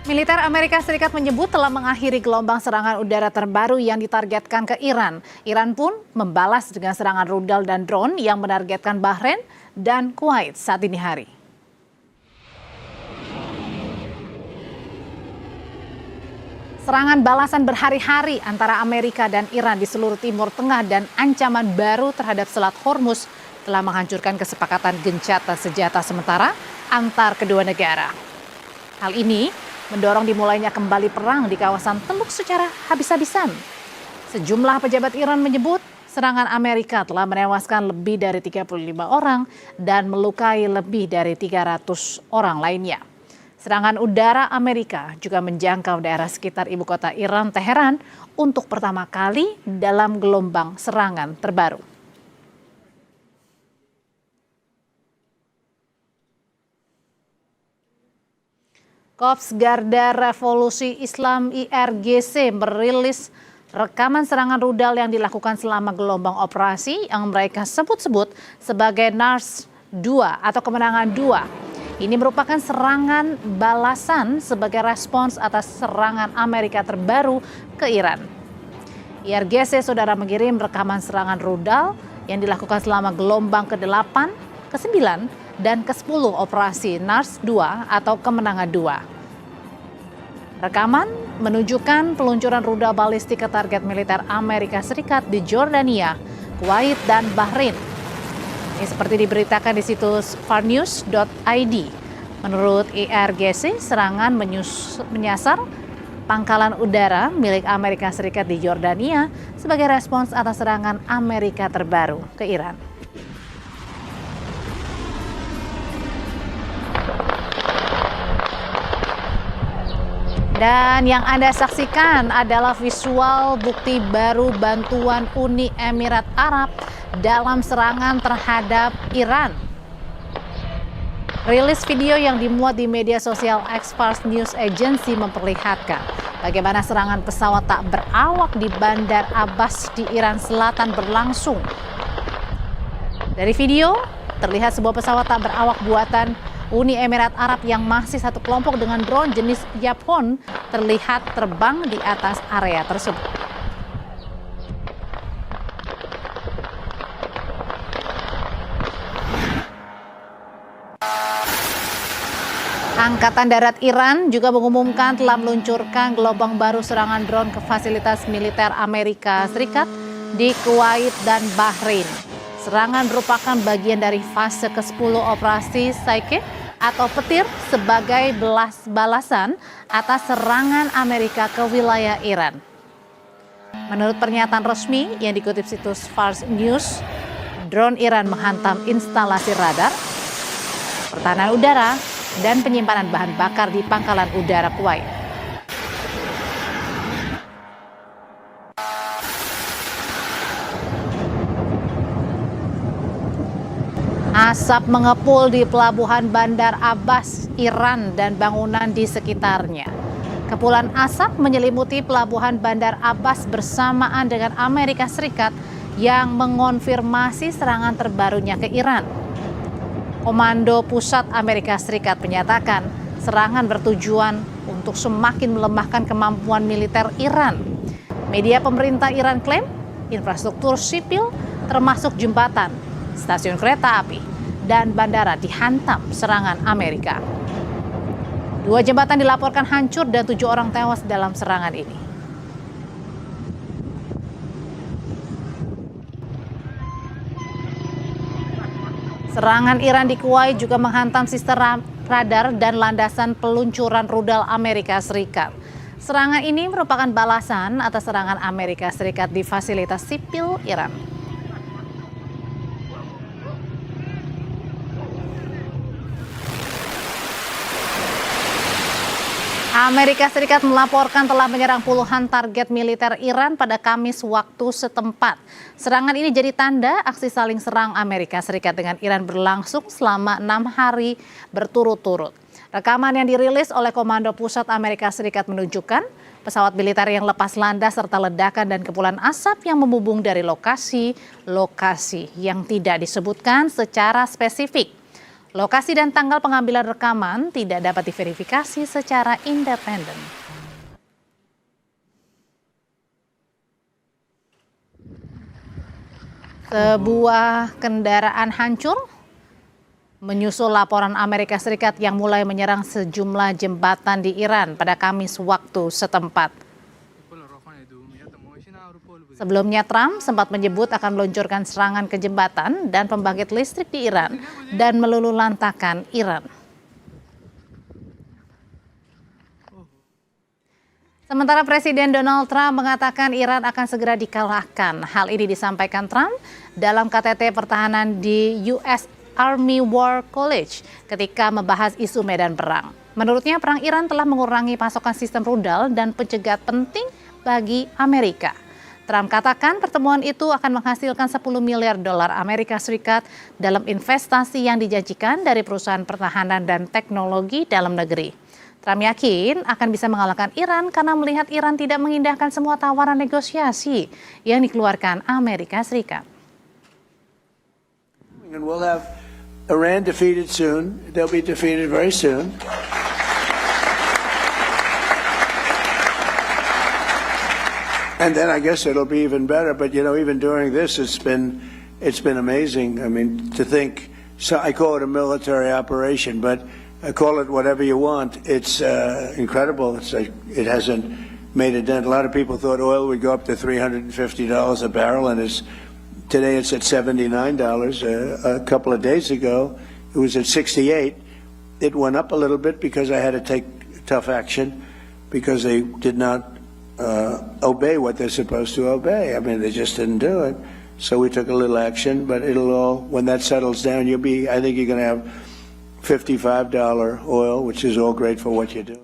Militer Amerika Serikat menyebut telah mengakhiri gelombang serangan udara terbaru yang ditargetkan ke Iran. Iran pun membalas dengan serangan rudal dan drone yang menargetkan Bahrain dan Kuwait saat dini hari. Serangan balasan berhari-hari antara Amerika dan Iran di seluruh Timur Tengah dan ancaman baru terhadap Selat Hormuz telah menghancurkan kesepakatan gencatan senjata sementara antar kedua negara. Hal ini mendorong dimulainya kembali perang di kawasan Teluk secara habis-habisan. Sejumlah pejabat Iran menyebut serangan Amerika telah menewaskan lebih dari 35 orang dan melukai lebih dari 300 orang lainnya. Serangan udara Amerika juga menjangkau daerah sekitar ibu kota Iran, Teheran, untuk pertama kali dalam gelombang serangan terbaru. Korps Garda Revolusi Islam IRGC merilis rekaman serangan rudal yang dilakukan selama gelombang operasi yang mereka sebut-sebut sebagai NARS 2 atau Kemenangan 2. Ini merupakan serangan balasan sebagai respons atas serangan Amerika terbaru ke Iran. IRGC saudara mengirim rekaman serangan rudal yang dilakukan selama gelombang ke-8, ke-9, dan ke-10 operasi NARS 2 atau Kemenangan 2. Rekaman menunjukkan peluncuran rudal balistik ke target militer Amerika Serikat di Jordania, Kuwait, dan Bahrain. Ini seperti diberitakan di situs farnews.id. Menurut IRGC, serangan menyasar pangkalan udara milik Amerika Serikat di Jordania sebagai respons atas serangan Amerika terbaru ke Iran. Dan yang Anda saksikan adalah visual bukti baru bantuan Uni Emirat Arab dalam serangan terhadap Iran. Rilis video yang dimuat di media sosial X-Fars News Agency memperlihatkan bagaimana serangan pesawat tak berawak di Bandar Abbas di Iran Selatan berlangsung. Dari video, terlihat sebuah pesawat tak berawak buatan Uni Emirat Arab yang masih satu kelompok dengan drone jenis Yapon terlihat terbang di atas area tersebut. Angkatan Darat Iran juga mengumumkan telah meluncurkan gelombang baru serangan drone ke fasilitas militer Amerika Serikat di Kuwait dan Bahrain. Serangan merupakan bagian dari fase ke-10 operasi Psyche atau petir sebagai balasan atas serangan Amerika ke wilayah Iran. Menurut pernyataan resmi yang dikutip situs Fars News, drone Iran menghantam instalasi radar, pertahanan udara, dan penyimpanan bahan bakar di pangkalan udara Kuwait. Asap mengepul di pelabuhan Bandar Abbas, Iran, dan bangunan di sekitarnya. Kepulan asap menyelimuti pelabuhan Bandar Abbas bersamaan dengan Amerika Serikat yang mengonfirmasi serangan terbarunya ke Iran. Komando Pusat Amerika Serikat menyatakan serangan bertujuan untuk semakin melemahkan kemampuan militer Iran. Media pemerintah Iran klaim infrastruktur sipil termasuk jembatan, stasiun kereta api, dan bandara dihantam serangan Amerika. 2 jembatan dilaporkan hancur dan 7 orang tewas dalam serangan ini. Serangan Iran di Kuwait juga menghantam sistem radar dan landasan peluncuran rudal Amerika Serikat. Serangan ini merupakan balasan atas serangan Amerika Serikat di fasilitas sipil Iran. Amerika Serikat melaporkan telah menyerang puluhan target militer Iran pada Kamis waktu setempat. Serangan ini jadi tanda aksi saling serang Amerika Serikat dengan Iran berlangsung selama 6 hari berturut-turut. Rekaman yang dirilis oleh Komando Pusat Amerika Serikat menunjukkan pesawat militer yang lepas landas serta ledakan dan kepulan asap yang membumbung dari lokasi-lokasi yang tidak disebutkan secara spesifik. Lokasi dan tanggal pengambilan rekaman tidak dapat diverifikasi secara independen. Sebuah kendaraan hancur menyusul laporan Amerika Serikat yang mulai menyerang sejumlah jembatan di Iran pada Kamis waktu setempat. Sebelumnya Trump sempat menyebut akan meluncurkan serangan ke jembatan dan pembangkit listrik di Iran dan meluluhlantakkan Iran. Sementara Presiden Donald Trump mengatakan Iran akan segera dikalahkan. Hal ini disampaikan Trump dalam KTT pertahanan di US Army War College ketika membahas isu medan perang. Menurutnya perang Iran telah mengurangi pasokan sistem rudal dan pencegat penting bagi Amerika. Trump katakan pertemuan itu akan menghasilkan 10 miliar dolar Amerika Serikat dalam investasi yang dijanjikan dari perusahaan pertahanan dan teknologi dalam negeri. Trump yakin akan bisa mengalahkan Iran karena melihat Iran tidak mengindahkan semua tawaran negosiasi yang dikeluarkan Amerika Serikat. And we'll have Iran defeated soon. They'll be defeated very soon. And then I guess it'll be even better. But you know, even during this, it's been amazing. I mean, to think. So I call it a military operation, but call it whatever you want. It's incredible. It's like it hasn't made a dent. A lot of people thought oil would go up to $350 a barrel, and today it's at $79. A couple of days ago, it was at 68. It went up a little bit because I had to take tough action because they did not obey what they're supposed to obey. I mean, they just didn't do it. So we took a little action, but it'll all, when that settles down, I think you're going to have $55 oil, which is all great for what you're doing.